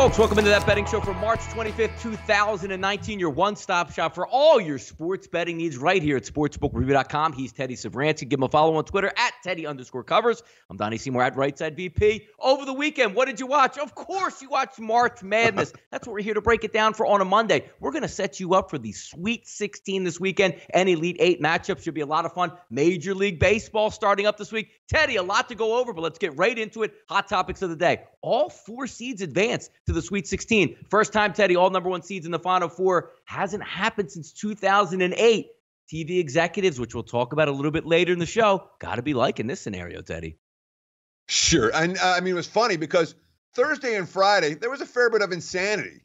Folks, welcome into that betting show for March 25th, 2019, your one-stop shop for all your sports betting needs right here at sportsbookreview.com. He's Teddy Savransky. Give him a follow on Twitter at Teddy_Covers. I'm Donnie Seymour at Rightside VP. Over the weekend, what did you watch? Of course, you watched March Madness. That's what we're here to break it down for on a Monday. We're going to set you up for the Sweet 16 this weekend. And Elite 8 matchups should be a lot of fun. Major League Baseball starting up this week. Teddy, a lot to go over, but let's get right into it. Hot topics of the day. All four seeds advance to the Sweet 16. First time, Teddy, all number one seeds in the Final Four. Hasn't happened since 2008. TV executives, which we'll talk about a little bit later in the show, got to be liking this scenario, Teddy. Sure. And it was funny because Thursday and Friday, there was a fair bit of insanity.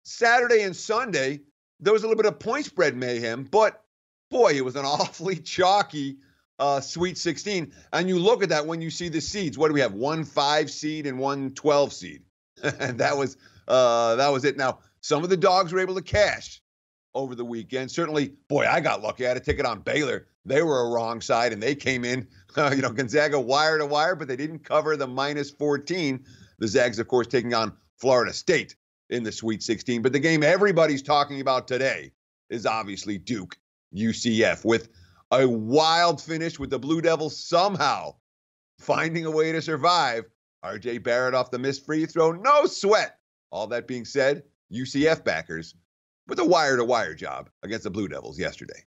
Saturday and Sunday, there was a little bit of point spread mayhem, but boy, it was an awfully chalky Sweet 16. And you look at that when you see the seeds. What do we have? 1 5 seed and 1 12 seed. And that was it. Now, some of the dogs were able to cash over the weekend. Certainly, boy, I got lucky. I had a ticket on Baylor. They were a wrong side, and they came in, Gonzaga wire to wire, but they didn't cover the -14. The Zags, of course, taking on Florida State in the Sweet 16. But the game everybody's talking about today is obviously Duke UCF, with a wild finish with the Blue Devils somehow finding a way to survive. RJ Barrett off the missed free throw, no sweat. All that being said, UCF backers with a wire-to-wire job against the Blue Devils yesterday.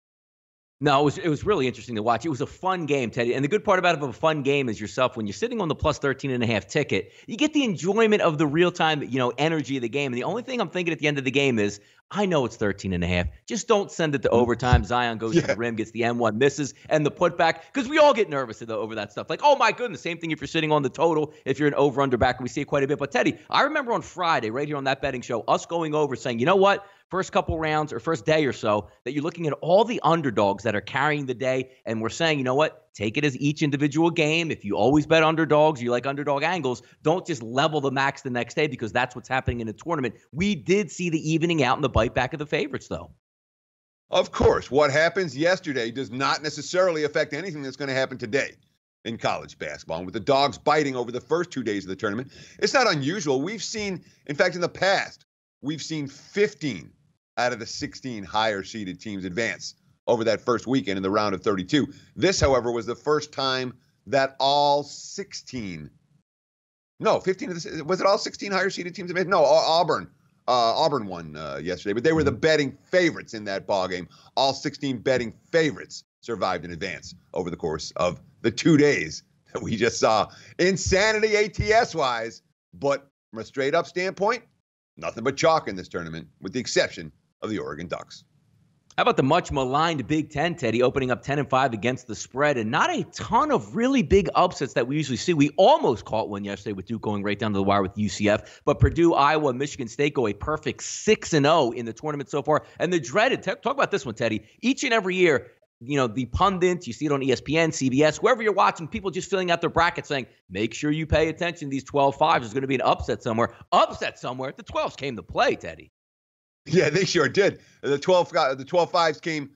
No, it was really interesting to watch. It was a fun game, Teddy. And the good part about a fun game is yourself, when you're sitting on the plus 13.5 ticket, you get the enjoyment of the real-time, energy of the game. And the only thing I'm thinking at the end of the game is, I know it's 13.5. Just don't send it to overtime. Zion goes to the rim, gets the M1, misses, and the putback. Because we all get nervous over that stuff. Like, oh, my goodness. Same thing if you're sitting on the total, if you're an over-under back. We see it quite a bit. But, Teddy, I remember on Friday, right here on that betting show, us going over saying, you know what? First couple rounds or first day or so, that you're looking at all the underdogs that are carrying the day. And we're saying, you know what? Take it as each individual game. If you always bet underdogs, you like underdog angles, don't just level the max the next day, because that's what's happening in the tournament. We did see the evening out and the bite back of the favorites, though. Of course, what happens yesterday does not necessarily affect anything that's going to happen today in college basketball. And with the dogs biting over the first 2 days of the tournament, it's not unusual. We've seen, in fact, in the past, we've seen 15 out of the 16 higher-seeded teams advance over that first weekend in the round of 32. This, however, was the first time that all 15 of the, was it all 16 higher-seeded teams advanced? No, Auburn won yesterday, but they were the betting favorites in that ballgame. All 16 betting favorites survived in advance over the course of the 2 days that we just saw. Insanity ATS-wise, but from a straight-up standpoint, nothing but chalk in this tournament, with the exception of the Oregon Ducks. How about the much maligned Big Ten, Teddy, opening up 10-5 against the spread, and not a ton of really big upsets that we usually see. We almost caught one yesterday with Duke going right down to the wire with UCF, but Purdue, Iowa, Michigan State go a perfect 6-0 in the tournament so far. And the dreaded, talk about this one, Teddy, each and every year, the pundits, you see it on ESPN, CBS, whoever you're watching, people just filling out their brackets saying, make sure you pay attention to these 12-5s. There's going to be an upset somewhere. The 12s came to play, Teddy. Yeah, they sure did. The 12-5s came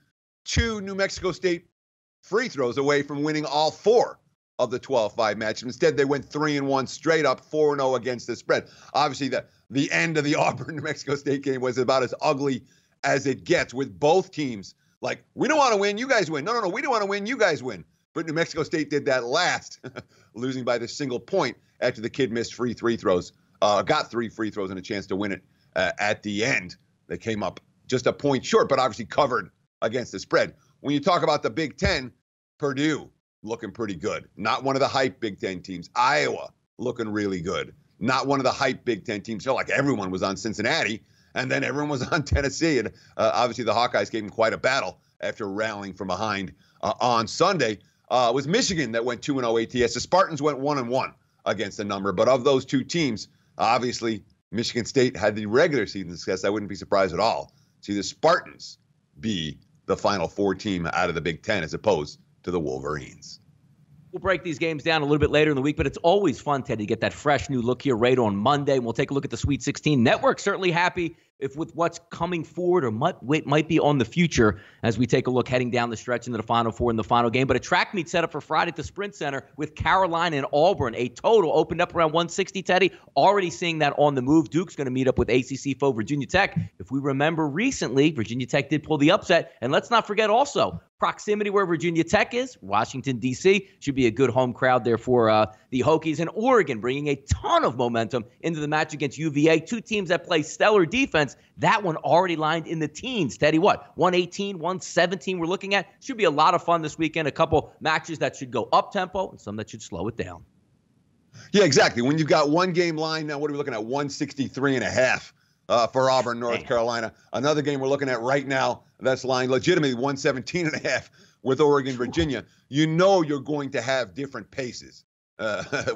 2 New Mexico State free throws away from winning all 4 of the 12-5 matches. Instead, they went 3-1 straight up, 4-0 against the spread. Obviously, the end of the Auburn-New Mexico State game was about as ugly as it gets, with both teams like, we don't want to win, you guys win. No, we don't want to win, you guys win. But New Mexico State did that last, losing by the single point after the kid missed free throws, got 3 free throws and a chance to win it at the end. They came up just a point short, but obviously covered against the spread. When you talk about the Big Ten, Purdue looking pretty good. Not one of the hype Big Ten teams. Iowa looking really good. Not one of the hype Big Ten teams. So like everyone was on Cincinnati, and then everyone was on Tennessee. And obviously the Hawkeyes gave them quite a battle after rallying from behind on Sunday. It was Michigan that went 2-0 ATS. The Spartans went 1-1 against the number. But of those two teams, obviously Michigan State had the regular season success. I wouldn't be surprised at all to see the Spartans be the Final Four team out of the Big Ten as opposed to the Wolverines. We'll break these games down a little bit later in the week, but it's always fun, Teddy, to get that fresh new look here right on Monday. And we'll take a look at the Sweet 16. Network certainly happy if with what's coming forward or might be on the future as we take a look heading down the stretch into the Final Four in the final game. But a track meet set up for Friday at the Sprint Center with Carolina and Auburn. A total opened up around 160, Teddy. Already seeing that on the move. Duke's going to meet up with ACC foe Virginia Tech. If we remember recently, Virginia Tech did pull the upset. And let's not forget also, proximity where Virginia Tech is, Washington, D.C., should be a good home crowd there for the Hokies. And Oregon bringing a ton of momentum into the match against UVA. Two teams that play stellar defense. That one already lined in the teens. Teddy, what? 118, 117 we're looking at. Should be a lot of fun this weekend. A couple matches that should go up-tempo and some that should slow it down. Yeah, exactly. When you've got one game line now, what are we looking at? 163.5 for Auburn, North Carolina. Another game we're looking at right now that's lying legitimately 117.5 with Oregon, Virginia. You know you're going to have different paces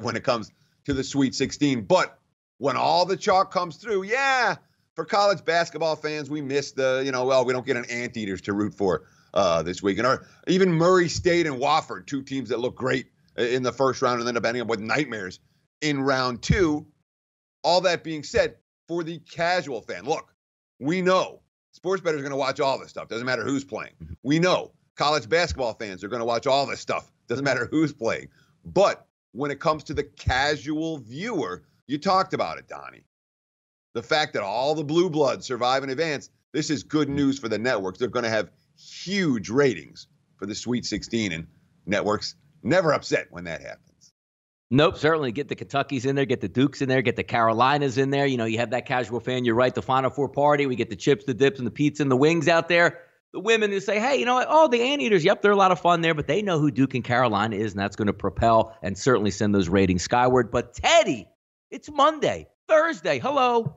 when it comes to the Sweet 16. But when all the chalk comes through, yeah, for college basketball fans, we miss we don't get an Anteaters to root for this weekend. Or even Murray State and Wofford, two teams that look great in the first round and end up ending up with nightmares in round two. All that being said, for the casual fan, look, we know sports bettors are going to watch all this stuff. Doesn't matter who's playing. We know college basketball fans are going to watch all this stuff. Doesn't matter who's playing. But when it comes to the casual viewer, you talked about it, Donnie. The fact that all the blue bloods survive in advance, this is good news for the networks. They're going to have huge ratings for the Sweet 16, and networks never upset when that happens. Nope, certainly. Get the Kentuckys in there, get the Dukes in there, get the Carolinas in there. You know, you have that casual fan. You're right, the Final Four party. We get the chips, the dips, and the pizza and the wings out there. The women who say, hey, you know what? Oh, the Anteaters, yep, they're a lot of fun there, but they know who Duke and Carolina is, and that's going to propel and certainly send those ratings skyward. But Teddy, it's Monday, Thursday. Hello.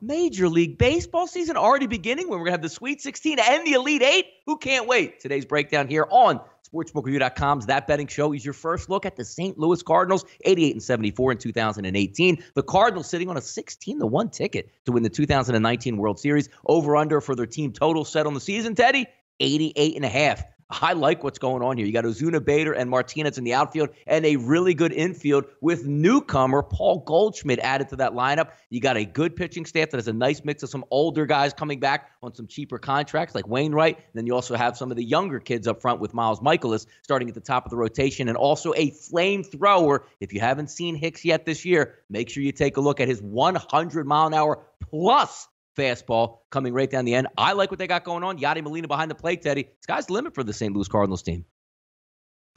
Major League Baseball season already beginning when we're going to have the Sweet 16 and the Elite Eight. Who can't wait? Today's breakdown here on SportsbookReview.com's That Betting Show is your first look at the St. Louis Cardinals, 88-74 in 2018. The Cardinals sitting on a 16-1 ticket to win the 2019 World Series. Over-under for their team total set on the season, Teddy, 88.5. I like what's going on here. You got Ozuna, Bader, and Martinez in the outfield, and a really good infield with newcomer Paul Goldschmidt added to that lineup. You got a good pitching staff that has a nice mix of some older guys coming back on some cheaper contracts like Wainwright. And then you also have some of the younger kids up front with Miles Michaelis starting at the top of the rotation, and also a flamethrower. If you haven't seen Hicks yet this year, make sure you take a look at his 100-mile-an-hour plus fastball coming right down the end. I like what they got going on. Yadi Molina behind the plate, Teddy. Sky's the limit for the St. Louis Cardinals team.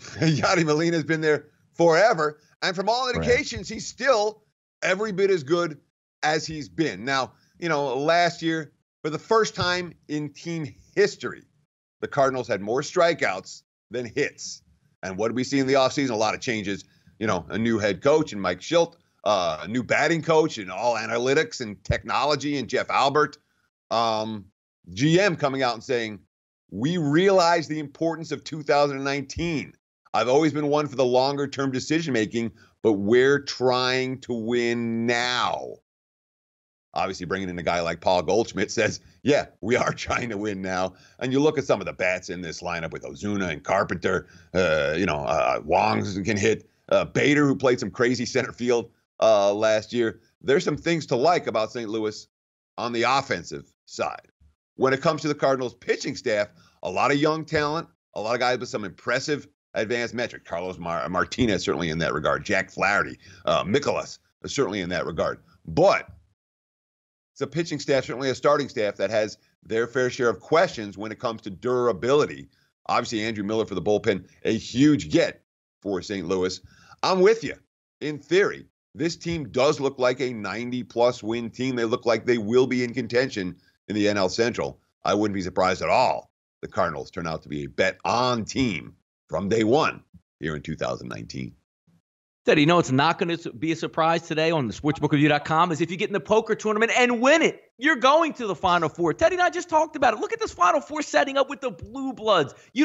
Yadi Molina's been there forever. And from all indications, he's still every bit as good as he's been. Now, last year, for the first time in team history, the Cardinals had more strikeouts than hits. And what did we see in the offseason? A lot of changes. A new head coach and Mike Schilt. A new batting coach and all analytics and technology and Jeff Albert. GM coming out and saying, we realize the importance of 2019. I've always been one for the longer-term decision-making, but we're trying to win now. Obviously, bringing in a guy like Paul Goldschmidt says, yeah, we are trying to win now. And you look at some of the bats in this lineup with Ozuna and Carpenter, Wong can hit, Bader, who played some crazy center field last year. There's some things to like about St. Louis on the offensive side. When it comes to the Cardinals pitching staff, a lot of young talent, a lot of guys with some impressive advanced metrics. Carlos Martinez, certainly in that regard. Jack Flaherty, Mikolas, certainly in that regard. But it's a pitching staff, certainly a starting staff that has their fair share of questions when it comes to durability. Obviously, Andrew Miller for the bullpen, a huge get for St. Louis. I'm with you. In theory, this team does look like a 90-plus win team. They look like they will be in contention in the NL Central. I wouldn't be surprised at all the Cardinals turn out to be a bet-on team from day one here in 2019. Teddy, it's not going to be a surprise today on the SportsbookReview.com is if you get in the poker tournament and win it. You're going to the Final Four. Teddy and I just talked about it. Look at this Final Four setting up with the Blue Bloods. You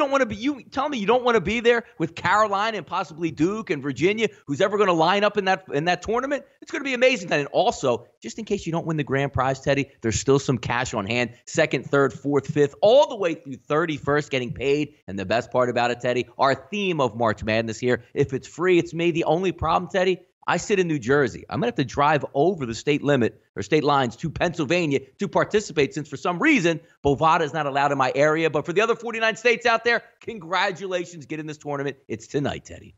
tell me you don't want to be there with Carolina and possibly Duke and Virginia, who's ever going to line up in that tournament. It's going to be amazing. And also, just in case you don't win the grand prize, Teddy, there's still some cash on hand. 2nd, 3rd, 4th, 5th, all the way through 31st getting paid. And the best part about it, Teddy, our theme of March Madness here, if it's free, it's me. The only problem, Teddy, I sit in New Jersey. I'm going to have to drive over the state limit or state lines to Pennsylvania to participate since for some reason Bovada is not allowed in my area. But for the other 49 states out there, congratulations. Get in this tournament. It's tonight, Teddy.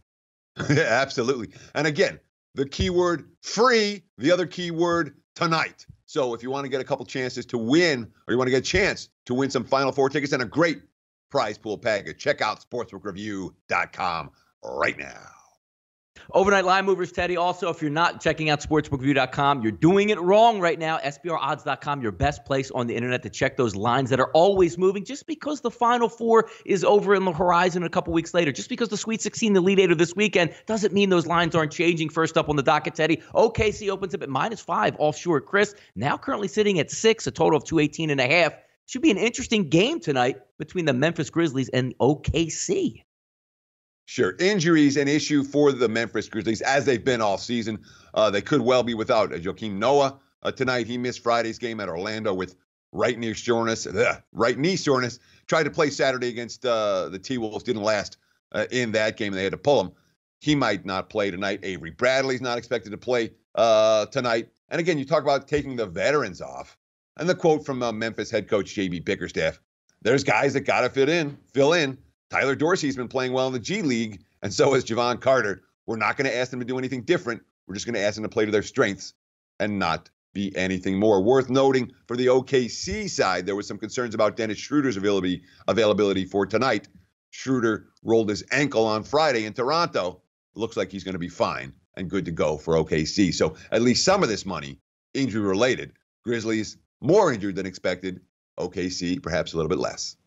Yeah, absolutely. And again, the keyword free, the other keyword tonight. So if you want to get a couple chances to win, or you want to get a chance to win some Final Four tickets and a great prize pool package, check out sportsbookreview.com right now. Overnight line movers, Teddy. Also, if you're not checking out sportsbookreview.com, you're doing it wrong right now. SBRodds.com, your best place on the internet to check those lines that are always moving. Just because the Final Four is over in the horizon a couple weeks later, just because the Sweet 16, the Elite Eight of this weekend, doesn't mean those lines aren't changing. First up on the docket, Teddy, OKC opens up at -5 offshore Chris. Now currently sitting at 6, a total of 218.5. Should be an interesting game tonight between the Memphis Grizzlies and OKC. Sure. Injuries an issue for the Memphis Grizzlies, as they've been all season. They could well be without Joakim Noah tonight. He missed Friday's game at Orlando with right knee soreness. Tried to play Saturday against the T-Wolves. Didn't last in that game. They had to pull him. He might not play tonight. Avery Bradley's not expected to play tonight. And again, you talk about taking the veterans off. And the quote from Memphis head coach J.B. Bickerstaff, there's guys that got to fill in. Tyler Dorsey's been playing well in the G League, and so has Javon Carter. We're not going to ask them to do anything different. We're just going to ask them to play to their strengths and not be anything more. Worth noting for the OKC side, there was some concerns about Dennis Schroeder's availability for tonight. Schroeder rolled his ankle on Friday in Toronto. Looks like he's going to be fine and good to go for OKC. So at least some of this money, injury-related. Grizzlies, more injured than expected. OKC, perhaps a little bit less.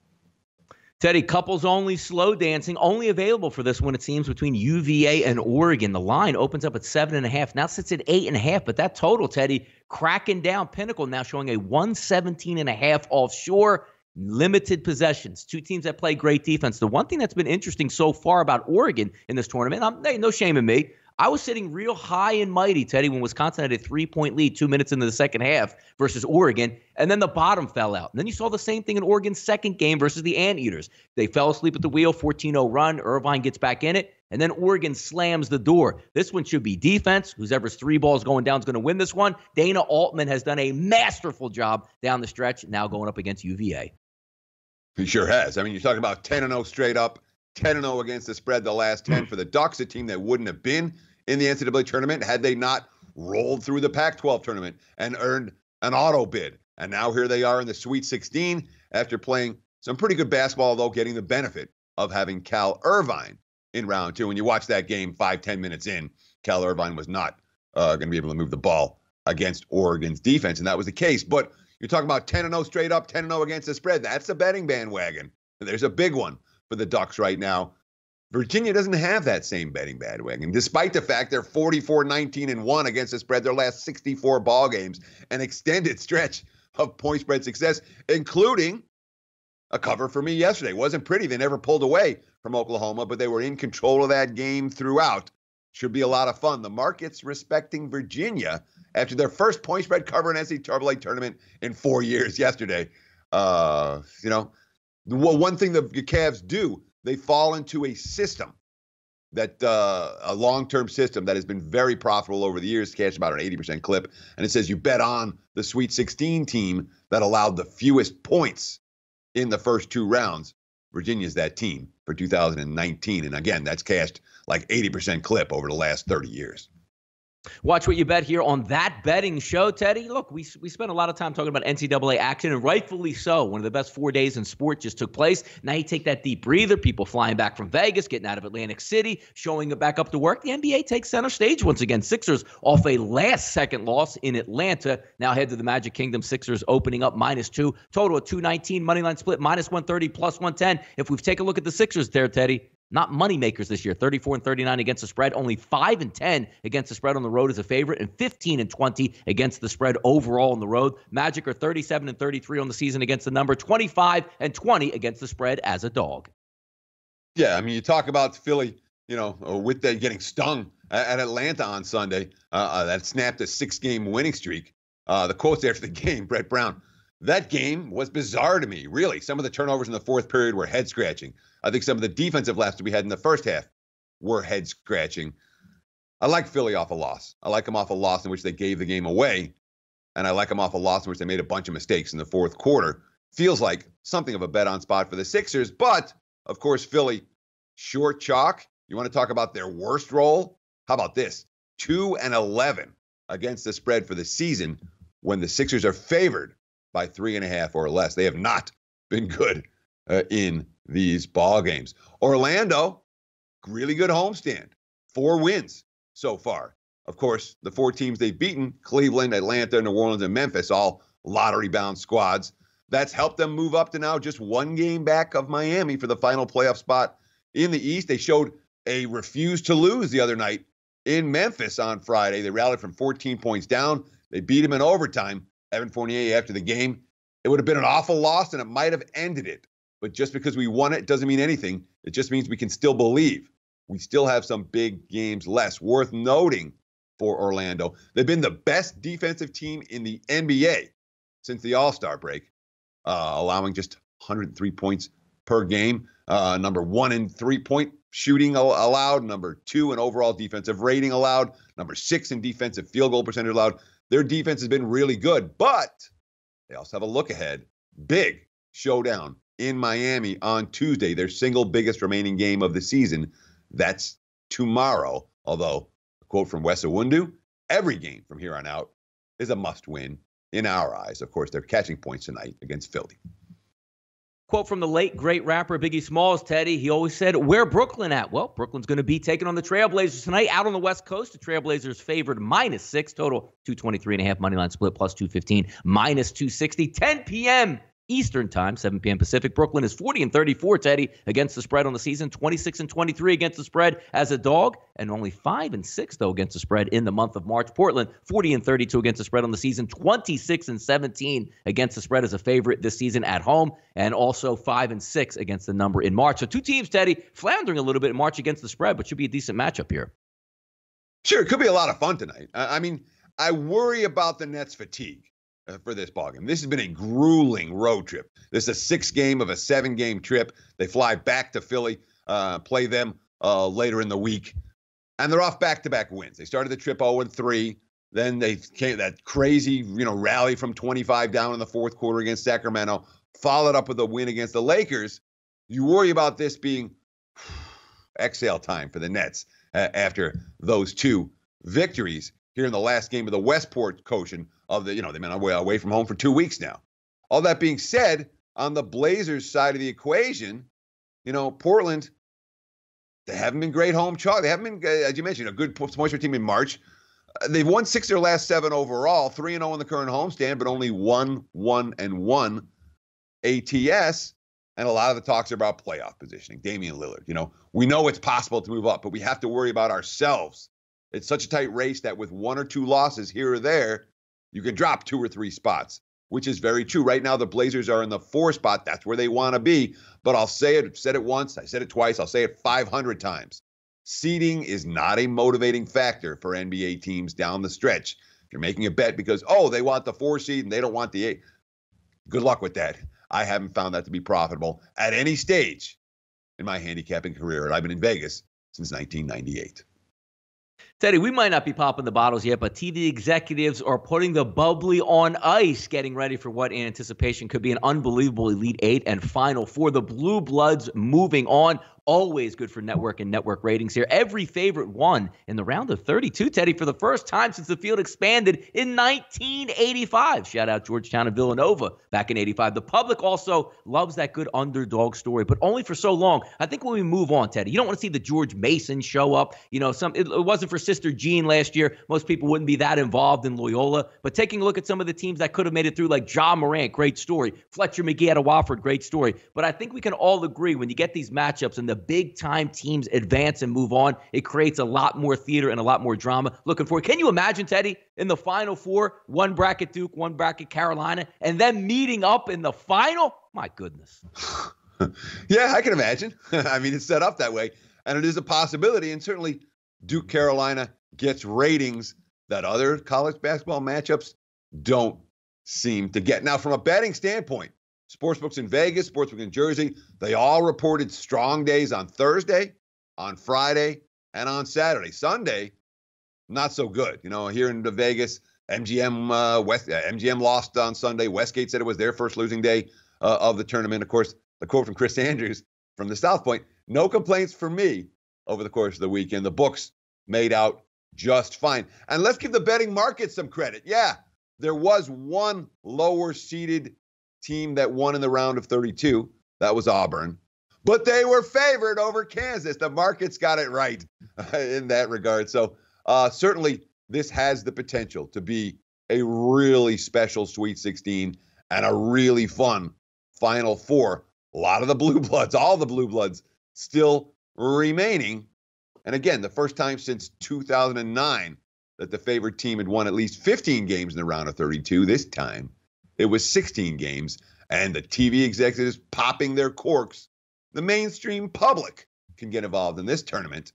Teddy, couples only slow dancing, only available for this one, it seems, between UVA and Oregon. The line opens up at 7.5, now sits at 8.5, but that total, Teddy, cracking down. Pinnacle now showing a 117.5 offshore, limited possessions. Two teams that play great defense. The one thing that's been interesting so far about Oregon in this tournament, no shame in me, I was sitting real high and mighty, Teddy, when Wisconsin had a 3-point lead 2 minutes into the second half versus Oregon, and then the bottom fell out. And then you saw the same thing in Oregon's second game versus the Anteaters. They fell asleep at the wheel, 14-0 run. Irvine gets back in it, and then Oregon slams the door. This one should be defense. Whoever's 3 balls going down is going to win this one. Dana Altman has done a masterful job down the stretch, now going up against UVA. He sure has. I mean, you're talking about 10-0 straight up, 10-0 against the spread the last 10 for the Ducks, a team that wouldn't have been in the NCAA tournament had they not rolled through the Pac-12 tournament and earned an auto bid. And now here they are in the Sweet 16 after playing some pretty good basketball, though getting the benefit of having Cal Irvine in round 2. When you watch that game 5-10 minutes in, Cal Irvine was not going to be able to move the ball against Oregon's defense, and that was the case. But you're talking about 10-0 straight up, 10-0 against the spread. That's a betting bandwagon. And there's a big one for the Ducks right now. Virginia doesn't have that same betting bandwagon, despite the fact they're 44-19-1 against the spread their last 64 ball games, an extended stretch of point spread success, including a cover for me yesterday. It wasn't pretty. They never pulled away from Oklahoma, but they were in control of that game throughout. Should be a lot of fun. The market's respecting Virginia after their first point spread cover in NCAA tournament in 4 years yesterday. One thing the Cavs do, they fall into a system that a long-term system that has been very profitable over the years, cash about an 80% clip. And it says you bet on the Sweet 16 team that allowed the fewest points in the first 2 rounds. Virginia's that team for 2019. And again, that's cashed like 80% clip over the last 30 years. Watch what you bet here on That Betting Show, Teddy. Look, we spent a lot of time talking about NCAA action, and rightfully so. One of the best 4 days in sport just took place. Now you take that deep breather. People flying back from Vegas, getting out of Atlantic City, showing it back up to work. The NBA takes center stage once again. Sixers off a last-second loss in Atlanta. Now head to the Magic Kingdom. Sixers opening up -2. Total of 219. Moneyline split -130, +110. If we take a look at the Sixers there, Teddy, not money makers this year. 34-39 against the spread. Only 5-10 against the spread on the road as a favorite, and 15-20 against the spread overall on the road. Magic are 37-33 on the season against the number. 25-20 against the spread as a dog. Yeah, I mean, you talk about Philly, with that getting stung at Atlanta on Sunday. That snapped a 6-game winning streak. The quotes after the game, Brett Brown. That game was bizarre to me, really. Some of the turnovers in the fourth period were head-scratching. I think some of the defensive lapses we had in the first half were head-scratching. I like Philly off a loss. I like them off a loss in which they gave the game away. And I like them off a loss in which they made a bunch of mistakes in the fourth quarter. Feels like something of a bet on spot for the Sixers. But, of course, Philly, short chalk. You want to talk about their worst roll? How about this? 2-11 against the spread for the season when the Sixers are favored by 3.5 or less. They have not been good in these ball games. Orlando, really good homestand. 4 wins so far. Of course, the 4 teams they've beaten, Cleveland, Atlanta, New Orleans, and Memphis, all lottery-bound squads. That's helped them move up to now just 1 game back of Miami for the final playoff spot in the East. They showed a refuse to lose the other night in Memphis on Friday. They rallied from 14 points down. They beat him in overtime. Evan Fournier after the game. It would have been an awful loss, and it might have ended it. But just because we won it doesn't mean anything. It just means we can still believe. We still have some big games less. Worth noting for Orlando, they've been the best defensive team in the NBA since the All-Star break, allowing just 103 points per game. Number 1 in three-point shooting allowed, number 2 in overall defensive rating allowed, number 6 in defensive field goal percentage allowed. Their defense has been really good, but they also have a look ahead. Big showdown in Miami on Tuesday, their single biggest remaining game of the season. That's tomorrow. Although, a quote from Wes Iwundu, every game from here on out is a must-win in our eyes. Of course, they're catching points tonight against Philly. Quote from the late, great rapper Biggie Smalls, Teddy. He always said, where Brooklyn at? Well, Brooklyn's going to be taking on the Trailblazers tonight out on the West Coast. The Trailblazers favored -6, total 223.5 money line split, plus 215, -260, 10 p.m. Eastern time, 7 p.m. Pacific. Brooklyn is 40-34, Teddy, against the spread on the season, 26-23 against the spread as a dog, and only 5-6, though, against the spread in the month of March. Portland, 40-32 against the spread on the season, 26-17 against the spread as a favorite this season at home, and also 5-6 against the number in March. So 2 teams, Teddy, floundering a little bit in March against the spread, but should be a decent matchup here. Sure, it could be a lot of fun tonight. I mean, I worry about the Nets' fatigue for this ballgame. This has been a grueling road trip. This is a 6 game of a 7 game trip. They fly back to Philly, play them later in the week, and they're off back-to-back wins. They started the trip 0-3. Then they came that crazy, rally from 25 down in the fourth quarter against Sacramento, followed up with a win against the Lakers. You worry about this being exhale time for the Nets after those 2 victories here in the last game of the Westport Quotient of the, they've been away from home for 2 weeks now. All that being said, on the Blazers side of the equation, Portland, they haven't been great home chalk. They haven't been, as you mentioned, a good moisture team in March. They've won 6 of their last 7 overall, 3-0 in the current homestand, but only 1-1 ATS. And a lot of the talks are about playoff positioning. Damian Lillard, we know it's possible to move up, but we have to worry about ourselves. It's such a tight race that with 1 or 2 losses here or there, you can drop 2 or 3 spots, which is very true. Right now, the Blazers are in the 4 spot. That's where they want to be. But I'll say it, said it once, I said it twice, I'll say it 500 times. Seeding is not a motivating factor for NBA teams down the stretch. If you're making a bet because, they want the 4 seed and they don't want the 8, good luck with that. I haven't found that to be profitable at any stage in my handicapping career, and I've been in Vegas since 1998. Teddy, we might not be popping the bottles yet, but TV executives are putting the bubbly on ice, getting ready for what in anticipation could be an unbelievable Elite 8 and Final Four. The Blue Bloods moving on. Always good for network and network ratings here. Every favorite won in the round of 32, Teddy, for the first time since the field expanded in 1985. Shout out Georgetown and Villanova back in 85. The public also loves that good underdog story, but only for so long. I think when we move on, Teddy, you don't want to see the George Mason show up. It wasn't for Sister Jean last year. Most people wouldn't be that involved in Loyola. But taking a look at some of the teams that could have made it through, like Ja Morant, great story. Fletcher McGee out of Wofford, great story. But I think we can all agree when you get these matchups and the big-time teams advance and move on, it creates a lot more theater and a lot more drama. Looking forward. Can you imagine, Teddy, in the Final Four, 1 bracket Duke, 1 bracket Carolina, and then meeting up in the final? My goodness. Yeah, I can imagine. I mean, it's set up that way, and it is a possibility, and certainly Duke Carolina gets ratings that other college basketball matchups don't seem to get. Now, from a betting standpoint, sportsbooks in Vegas, sportsbook in Jersey, they all reported strong days on Thursday, on Friday, and on Saturday. Sunday, not so good. Here in Vegas, MGM lost on Sunday. Westgate said it was their first losing day of the tournament. Of course, the quote from Chris Andrews from the South Point: "No complaints for me over the course of the weekend. The books made out just fine." And let's give the betting market some credit. Yeah, there was one lower seeded team that won in the round of 32. That was Auburn. But they were favored over Kansas. The markets got it right in that regard. So certainly this has the potential to be a really special Sweet 16 and a really fun Final Four. A lot of the blue bloods, all the blue bloods still remaining. And again, the first time since 2009 that the favored team had won at least 15 games in the round of 32. This time it was 16 games, and the TV executives popping their corks. The mainstream public can get involved in this tournament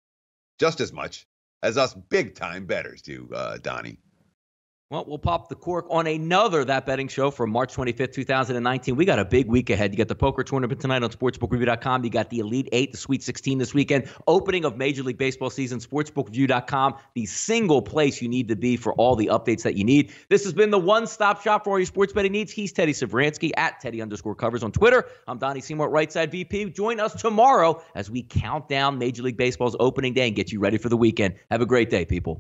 just as much as us big-time bettors do, Donnie. Well, we'll pop the cork on another That Betting Show for March 25th, 2019. We got a big week ahead. You got the poker tournament tonight on sportsbookreview.com. You got the Elite Eight, the Sweet 16 this weekend. Opening of Major League Baseball season, sportsbookreview.com, the single place you need to be for all the updates that you need. This has been the one-stop shop for all your sports betting needs. He's Teddy Savransky at Teddy_Covers on Twitter. I'm Donnie Seymour, Right Side VP. Join us tomorrow as we count down Major League Baseball's opening day and get you ready for the weekend. Have a great day, people.